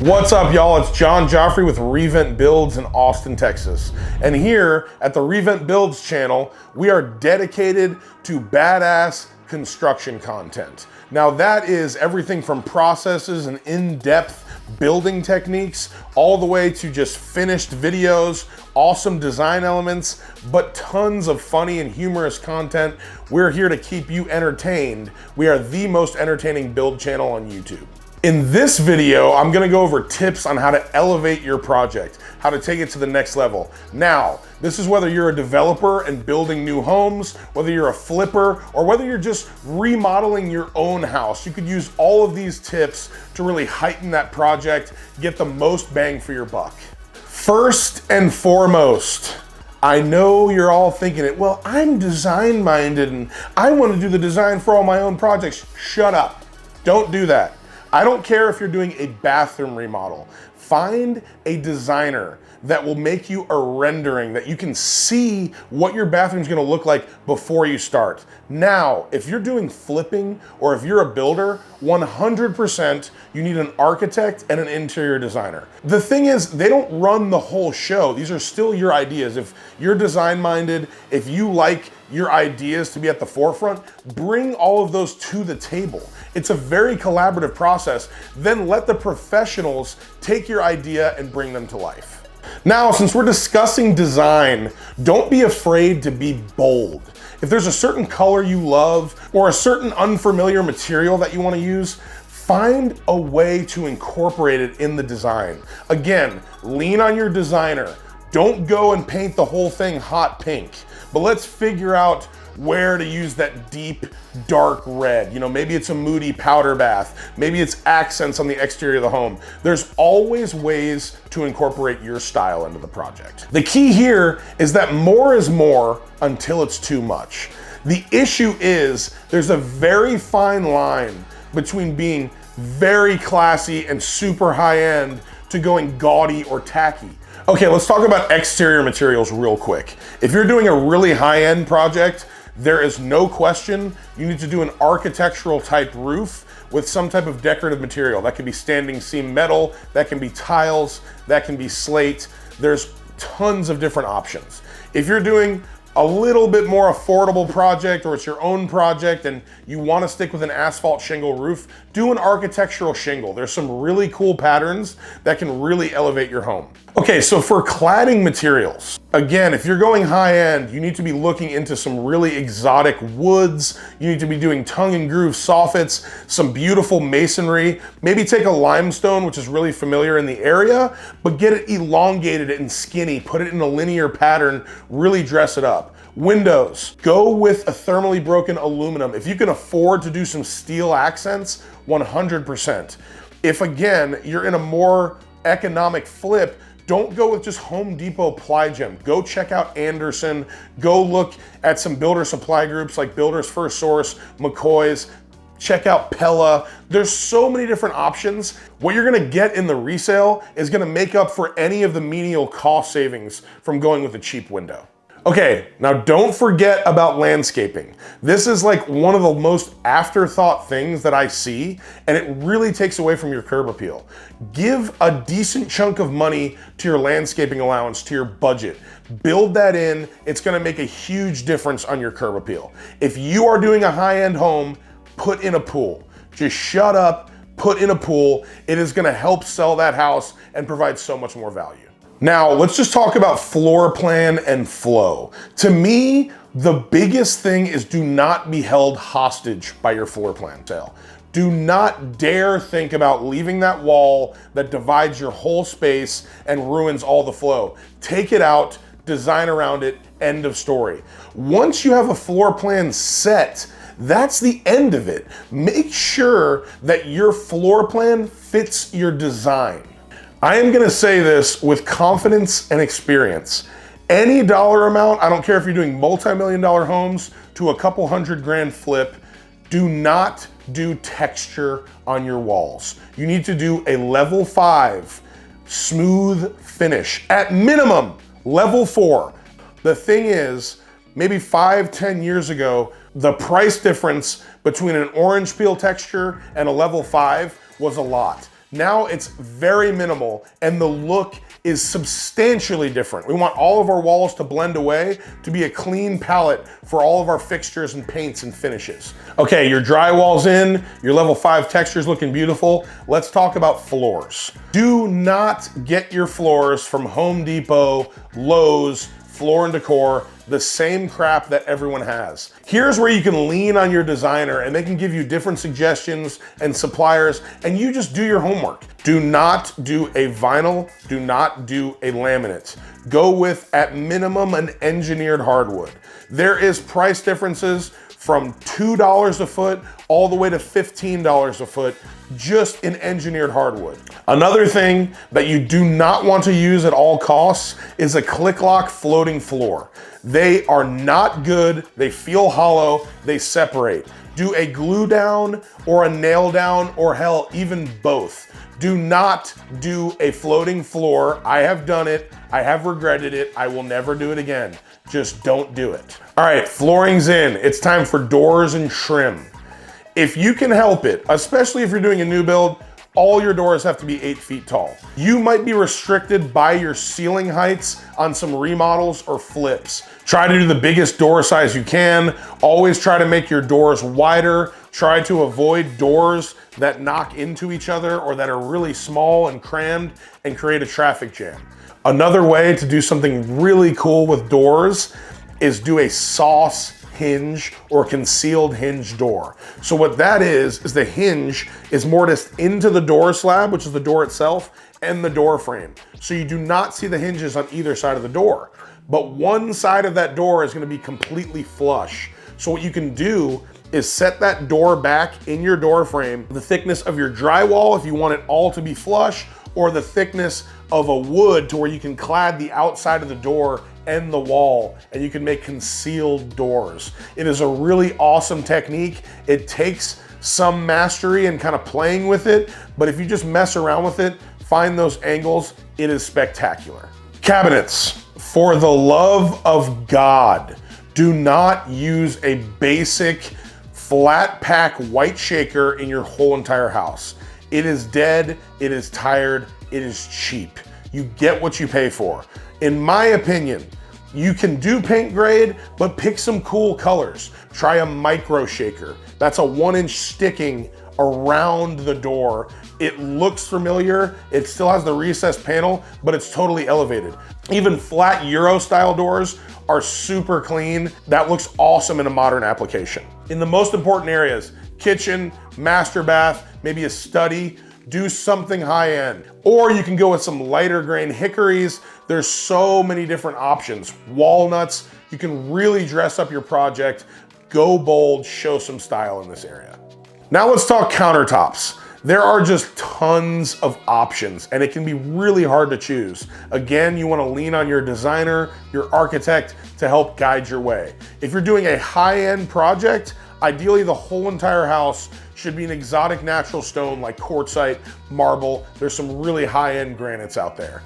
What's up, y'all? It's John Joffrey with Revent Builds in Austin, Texas. And here at the Revent Builds channel, we are dedicated to badass construction content. Now that is everything from processes and in-depth building techniques, all the way to just finished videos, awesome design elements, but tons of funny and humorous content. We're here to keep you entertained. We are the most entertaining build channel on YouTube. In this video, I'm gonna go over tips on how to elevate your project, how to take it to the next level. Now, this is whether you're a developer and building new homes, whether you're a flipper, or whether you're just remodeling your own house. You could use all of these tips to really heighten that project, get the most bang for your buck. First and foremost, I know you're all thinking it, well, I'm design minded and I want to do the design for all my own projects. Shut up. Don't do that. I don't care if you're doing a bathroom remodel. Find a designer that will make you a rendering that you can see what your bathroom's gonna look like before you start. Now, if you're doing flipping or if you're a builder, 100% you need an architect and an interior designer. The thing is, they don't run the whole show. These are still your ideas. If you're design minded, if you like your ideas to be at the forefront, bring all of those to the table. It's a very collaborative process. Then let the professionals take your idea and bring them to life. Now, since we're discussing design, don't be afraid to be bold. If there's a certain color you love or a certain unfamiliar material that you want to use, find a way to incorporate it in the design. Again, lean on your designer. Don't go and paint the whole thing hot pink, but let's figure out where to use that deep, dark red. You know, maybe it's a moody powder bath. Maybe it's accents on the exterior of the home. There's always ways to incorporate your style into the project. The key here is that more is more until it's too much. The issue is there's a very fine line between being very classy and super high-end to going gaudy or tacky. Okay, let's talk about exterior materials real quick. If you're doing a really high-end project, there is no question you need to do an architectural type roof with some type of decorative material. That can be standing seam metal, that can be tiles, that can be slate. There's tons of different options. If you're doing a little bit more affordable project or it's your own project and you want to stick with an asphalt shingle roof, do an architectural shingle. There's some really cool patterns that can really elevate your home. Okay, so for cladding materials, again, if you're going high end, you need to be looking into some really exotic woods. You need to be doing tongue and groove soffits, some beautiful masonry. Maybe take a limestone, which is really familiar in the area, but get it elongated and skinny, put it in a linear pattern, really dress it up. Windows, go with a thermally broken aluminum. If you can afford to do some steel accents, 100%. If again, you're in a more economic flip, don't go with just Home Depot ply gem. Go check out Anderson. Go look at some builder supply groups like Builders First Source, McCoy's. Check out Pella. There's so many different options. What you're gonna get in the resale is gonna make up for any of the menial cost savings from going with a cheap window. Okay, now don't forget about landscaping. This is like one of the most afterthought things that I see, and it really takes away from your curb appeal. Give a decent chunk of money to your landscaping allowance, to your budget. Build that in. It's gonna make a huge difference on your curb appeal. If you are doing a high-end home, put in a pool. Just shut up, put in a pool. It is gonna help sell that house and provide so much more value. Now, let's just talk about floor plan and flow. To me, the biggest thing is do not be held hostage by your floor plan sale. Do not dare think about leaving that wall that divides your whole space and ruins all the flow. Take it out, design around it, end of story. Once you have a floor plan set, that's the end of it. Make sure that your floor plan fits your design. I am gonna say this with confidence and experience. Any dollar amount, I don't care if you're doing multi-million-dollar homes to a couple $100,000 flip, do not do texture on your walls. You need to do a level 5 smooth finish. At minimum, level 4. The thing is, maybe 5-10 years ago, the price difference between an orange peel texture and a level 5 was a lot. Now it's very minimal and the look is substantially different. We want all of our walls to blend away to be a clean palette for all of our fixtures and paints and finishes. Okay, your drywall's in, your level 5 texture's looking beautiful. Let's talk about floors. Do not get your floors from Home Depot, Lowe's, Floor & Decor, the same crap that everyone has. Here's where you can lean on your designer and they can give you different suggestions and suppliers, and you just do your homework. Do not do a vinyl, do not do a laminate. Go with, at minimum, an engineered hardwood. There is price differences from $2 a foot all the way to $15 a foot just in engineered hardwood. Another thing that you do not want to use at all costs is a click lock floating floor. They are not good, they feel hollow, they separate. Do a glue down or a nail down, or hell, even both. Do not do a floating floor. I have done it, I have regretted it, I will never do it again. Just don't do it. All right, flooring's in. It's time for doors and trim. If you can help it, especially if you're doing a new build, all your doors have to be 8 feet tall. You might be restricted by your ceiling heights on some remodels or flips. Try to do the biggest door size you can. Always try to make your doors wider. Try to avoid doors that knock into each other or that are really small and crammed and create a traffic jam. Another way to do something really cool with doors is do a sauce hinge or concealed hinge door. So what that is the hinge is mortised into the door slab, which is the door itself, and the door frame. So you do not see the hinges on either side of the door, but one side of that door is going to be completely flush. So what you can do is set that door back in your door frame, the thickness of your drywall if you want it all to be flush, or the thickness of a wood to where you can clad the outside of the door and the wall, and you can make concealed doors. It is a really awesome technique. It takes some mastery and kind of playing with it, but if you just mess around with it, find those angles, it is spectacular. Cabinets. For the love of God, do not use a basic flat pack white shaker in your whole entire house. It is dead, it is tired, it is cheap. You get what you pay for. In my opinion, you can do paint grade, but pick some cool colors. Try a micro shaker. That's a 1-inch sticking around the door. It looks familiar. It still has the recessed panel, but it's totally elevated. Even flat Euro style doors are super clean. That looks awesome in a modern application. In the most important areas, kitchen, master bath, maybe a study, do something high end. Or you can go with some lighter grain hickories. There's so many different options. Walnuts, you can really dress up your project. Go bold, show some style in this area. Now let's talk countertops. There are just tons of options and it can be really hard to choose. Again, you want to lean on your designer, your architect to help guide your way. If you're doing a high-end project, ideally the whole entire house should be an exotic natural stone like quartzite, marble. There's some really high-end granites out there.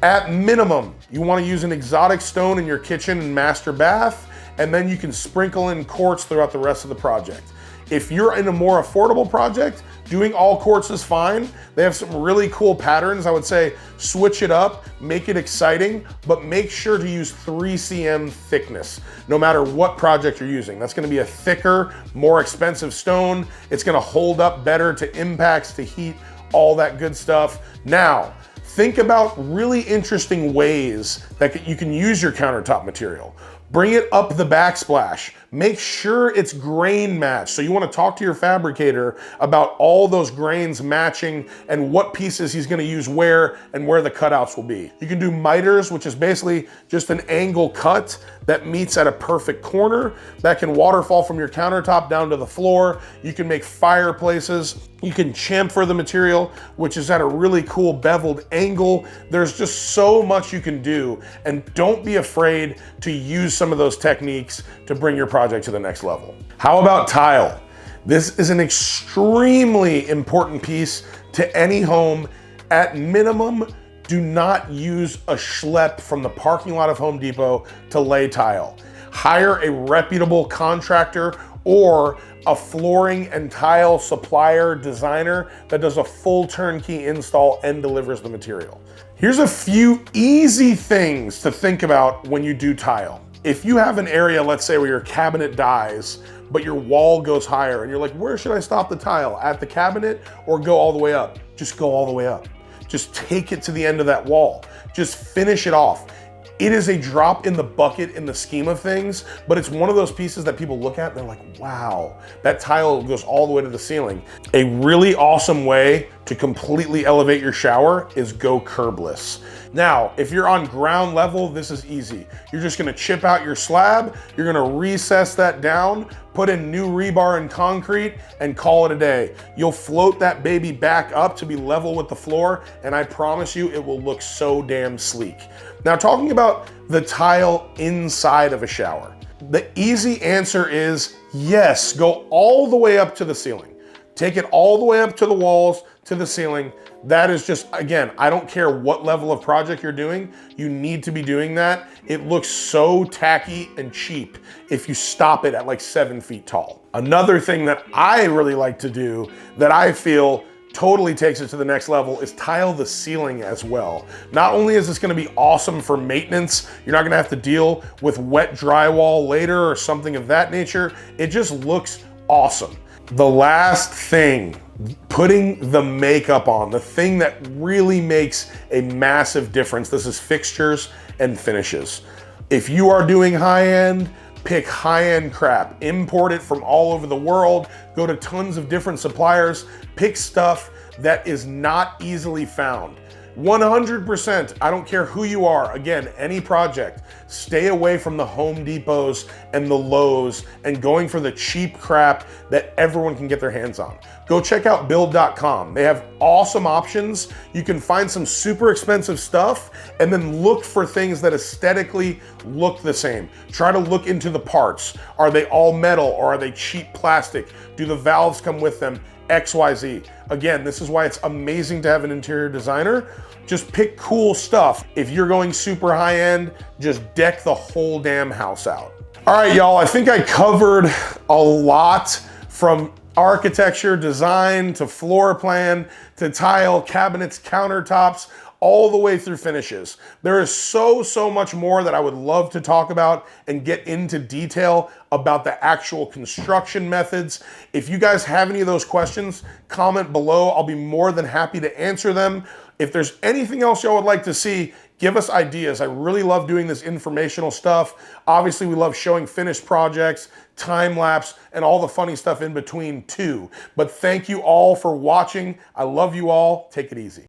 At minimum, you want to use an exotic stone in your kitchen and master bath, and then you can sprinkle in quartz throughout the rest of the project. If you're in a more affordable project, doing all quartz is fine. They have some really cool patterns. I would say switch it up, make it exciting, but make sure to use 3 cm thickness, no matter what project you're using. That's gonna be a thicker, more expensive stone. It's gonna hold up better to impacts, to heat, all that good stuff. Now, think about really interesting ways that you can use your countertop material. Bring it up the backsplash. Make sure it's grain matched. So you want to talk to your fabricator about all those grains matching and what pieces he's going to use where and where the cutouts will be. You can do miters, which is basically just an angle cut that meets at a perfect corner that can waterfall from your countertop down to the floor. You can make fireplaces. You can chamfer the material, which is at a really cool beveled angle. There's just so much you can do, and don't be afraid to use some of those techniques to bring your project to the next level. How about tile? This is an extremely important piece to any home. At minimum, do not use a schlep from the parking lot of Home Depot to lay tile. Hire a reputable contractor or a flooring and tile supplier designer that does a full turnkey install and delivers the material. Here's a few easy things to think about when you do tile. If you have an area, let's say, where your cabinet dies, but your wall goes higher and you're like, where should I stop the tile? At the cabinet or go all the way up? Just go all the way up. Just take it to the end of that wall. Just finish it off. It is a drop in the bucket in the scheme of things, but it's one of those pieces that people look at and they're like, wow, that tile goes all the way to the ceiling. A really awesome way to completely elevate your shower is go curbless. Now, if you're on ground level, this is easy. You're just gonna chip out your slab, you're gonna recess that down, put in new rebar and concrete, and call it a day. You'll float that baby back up to be level with the floor, and I promise you it will look so damn sleek. Now, talking about the tile inside of a shower, the easy answer is yes, go all the way up to the ceiling. Take it all the way up to the walls, to the ceiling. That is just, again, I don't care what level of project you're doing, you need to be doing that. It looks so tacky and cheap if you stop it at like 7 feet tall. Another thing that I really like to do that I feel totally takes it to the next level is tile the ceiling as well. Not only is this gonna be awesome for maintenance, you're not gonna have to deal with wet drywall later or something of that nature, it just looks awesome. The last thing, putting the makeup on, the thing that really makes a massive difference. This is fixtures and finishes. If you are doing high-end, pick high-end crap. Import it from all over the world. Go to tons of different suppliers. Pick stuff that is not easily found. 100%, I don't care who you are, again, any project, stay away from the Home Depots and the Lowe's and going for the cheap crap that everyone can get their hands on. Go check out build.com. They have awesome options. You can find some super expensive stuff and then look for things that aesthetically look the same. Try to look into the parts. Are they all metal or are they cheap plastic? Do the valves come with them? XYZ. Again, this is why it's amazing to have an interior designer. Just pick cool stuff. If you're going super high end, just deck the whole damn house out. All right, y'all, I think I covered a lot from architecture, design, to floor plan, to tile, cabinets, countertops, all the way through finishes. There is so much more that I would love to talk about and get into detail about the actual construction methods. If you guys have any of those questions, comment below. I'll be more than happy to answer them. If there's anything else y'all would like to see, give us ideas. I really love doing this informational stuff. Obviously, we love showing finished projects, time lapse, and all the funny stuff in between too. But thank you all for watching. I love you all. Take it easy.